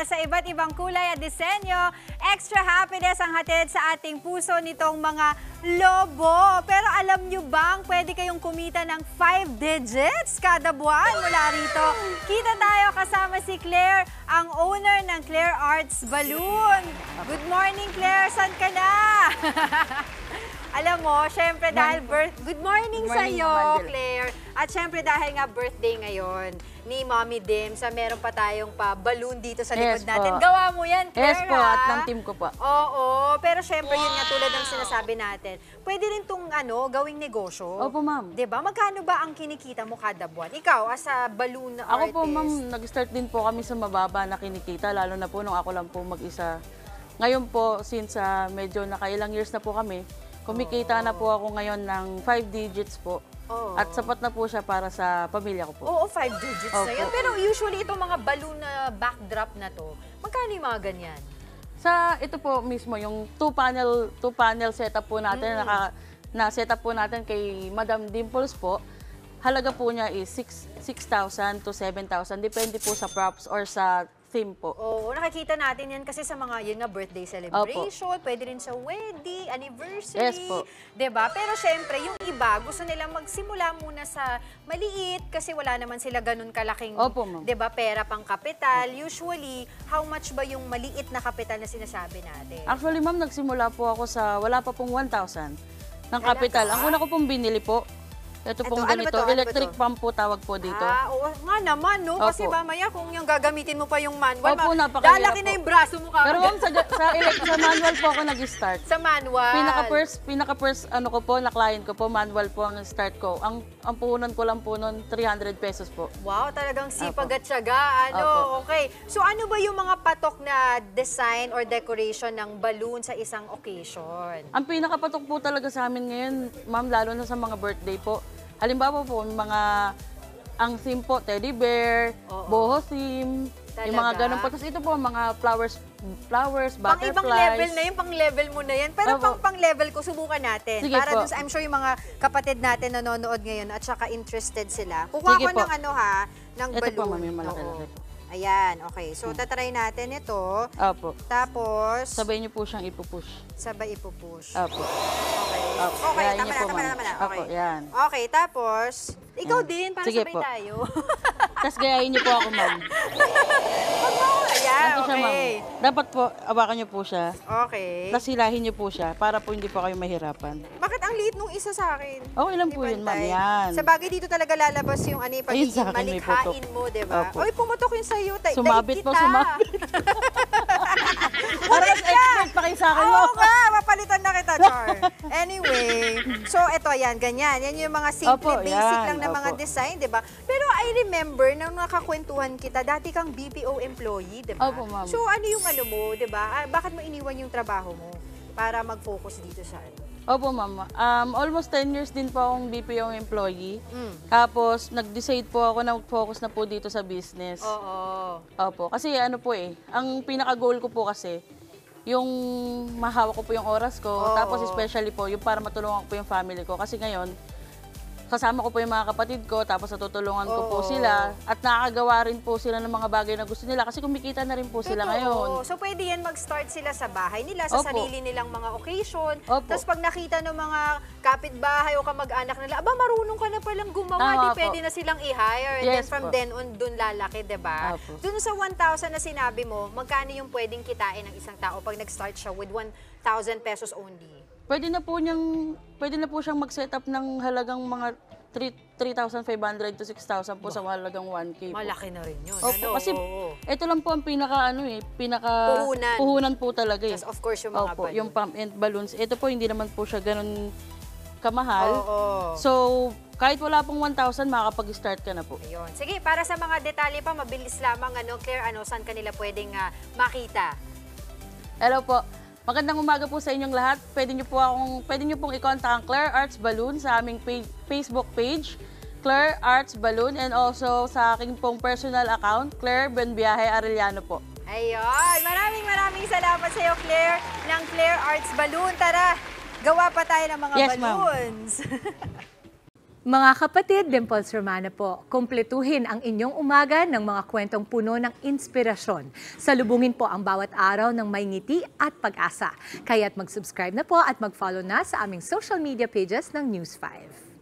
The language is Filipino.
sa iba't ibang kulay at disenyo. Extra happiness ang hatid sa ating puso nitong mga lobo. Pero alam nyo bang pwede kayong kumita ng 5 digits kada buwan mula rito? Kita tayo kasama si Claire, ang owner ng Claire Arts Balloon. Good morning, Claire. Saan ka na? Alam mo, syempre dahil good morning sa iyo, Claire. At syempre dahil nga birthday ngayon ni Mommy Dim, meron pa tayong balloon dito sa likod natin. Gawa mo yan, Claire. Yes po, at ng team ko po. Oo, pero syempre yun nga tulad ng sinasabi natin. Pwede rin itong gawing negosyo. Opo, ma'am. Diba? Magkano ba ang kinikita mo kada buwan? Ikaw, as a balloon artist. Ako po, ma'am, nag-start din po kami sa mababa na kinikita, lalo na po nung ako lang po mag-isa. Ngayon po, since medyo nakailang years na po kami, kumikita na po ako ngayon ng 5 digits po. At sapat na po siya para sa pamilya ko po. Oo, 5 digits na yan. Pero usually itong mga balloon na backdrop na to, magkano yung mga ganyan? Sa ito po mismo, yung two-panel setup po natin, na setup po natin kay Madam Dimples po, halaga po niya is 6,000 to 7,000. Depende po sa props or sa theme po. Oo, nakikita natin yan kasi sa mga yun nga birthday celebration, pwede rin sa wedding, anniversary. Yes po. Diba? Pero syempre, yung iba, gusto nilang magsimula muna sa maliit kasi wala naman sila ganun kalaking, diba, pera pang kapital. Usually, how much ba yung maliit na kapital na sinasabi natin? Actually, ma'am, nagsimula po ako sa wala pa pong 1,000 ng kapital. Ang una ko pong binili po, ito pong ganito, electric pump po tawag po dito. Oo nga naman, no? Kasi mamaya kung yung gagamitin mo pa yung manual, lalaki na yung braso mo ka. Pero ma'am, sa manual po ako nag-start. Sa manual? Pinaka-first ano ko po, na client ko po, manual po ang start ko. Ang puhunan ko lang po noon, 300 pesos po. Wow, talagang sipag at syaga. Okay. So ano ba yung mga patok na design or decoration ng balloon sa isang occasion? Ang pinakapatok po talaga sa amin ngayon, ma'am, lalo na sa mga birthday po. Halimbawa po, ang theme po, teddy bear, boho theme, yung mga ganun po. Tapos ito po, mga flowers, butterflies. Pang-ibang level na yun, pang-level mo na yan. Pero pang-level ko, subukan natin. Sige para po. dun sa, I'm sure yung mga kapatid natin nanonood ngayon at saka interested sila. Kukuha ko ng ng balloon. Ito po, ma'am, yung malaki-laki po. Ayan, okay. So, tatry natin ito. Opo. Tapos, sabay niyo po siyang ipupush. Sabay ipupush. Opo. Okay, tama na. Opo, yan. Okay, tapos, ikaw din, para sabay tayo. Tapos gayahin niyo po ako, ma'am. Ayan, okay. Dapat po, awakan niyo po siya. Okay. Tapos hilahin niyo po siya para po hindi po kayo mahirapan. Bakit ang liit nung isa sa akin? Okay lang po yun, ma'am. Yan. Sa bagay dito talaga lalabas yung pagiging malikhain mo, diba? Oy, pumutok yun sa'yo. Sumabit po, sumabit. Para mas expert pa kayo sa akin mo. Oo nga, mapalitan na kita, Char. Anyway, so ito yan, ganyan. Yan yung mga simple, basic lang na mga design, diba? Pero I remember, nung nakakwentuhan kita, dati kang BPO employee, diba? Opo, ma'am. So ano yung mo, diba? Bakit mo iniwan yung trabaho mo para mag-focus dito sa Opo, ma'am. Almost 10 years din po akong BPO employee. Tapos, nag-decide po ako na mag-focus na po dito sa business. Opo. Kasi ano po ang pinaka-goal ko po kasi, yung mahawak ko po yung oras ko. Tapos, especially po, yung para matulungan ko po yung family ko. Kasi ngayon, kasama ko po yung mga kapatid ko, tapos natutulungan ko po sila. At nakakagawa rin po sila ng mga bagay na gusto nila kasi kumikita na rin po sila ngayon. So pwede yan mag-start sila sa bahay nila, sa sarili nilang mga occasion. Tapos pag nakita ng mga kapitbahay o kamag-anak nila, aba marunong ka na palang gumawa, pwede na silang i-hire. And then from then on, dun lalaki, diba? Dun sa 1,000 na sinabi mo, magkano yung pwedeng kitain ng isang tao pag nag-start siya with 1,000 pesos only? Pwede na po siyang mag-set up ng halagang mga 3,500 to 6,000 po sa halagang 1K po. Malaki na rin yun. Opo, kasi ito lang po ang puhunan po talaga. Yes, of course, yung mga balloons. Yung pump and balloons. Ito po, hindi naman po siya ganun kamahal. So, kahit wala pong 1,000, makakapag-start ka na po. Ayun. Sige, para sa mga detalye pa, mabilis lamang, Claire, saan kanila pwedeng makita? Hello po. Magandang umaga po sa inyong lahat. Pwede niyo pong i-contact ang Claire Arts Balloon sa aming Facebook page, Claire Arts Balloon, and also sa aking pong personal account, Claire Benbiahe Arellano po. Ayun. Maraming salamat sa iyo, Claire, ng Claire Arts Balloon. Tara, gawa pa tayo ng mga balloons. Mga kapatid, Dimples Romana po, kumpletuhin ang inyong umaga ng mga kwentong puno ng inspirasyon. Salubungin po ang bawat araw ng may ngiti at pag-asa. Kaya't mag-subscribe na po at mag-follow na sa aming social media pages ng News 5.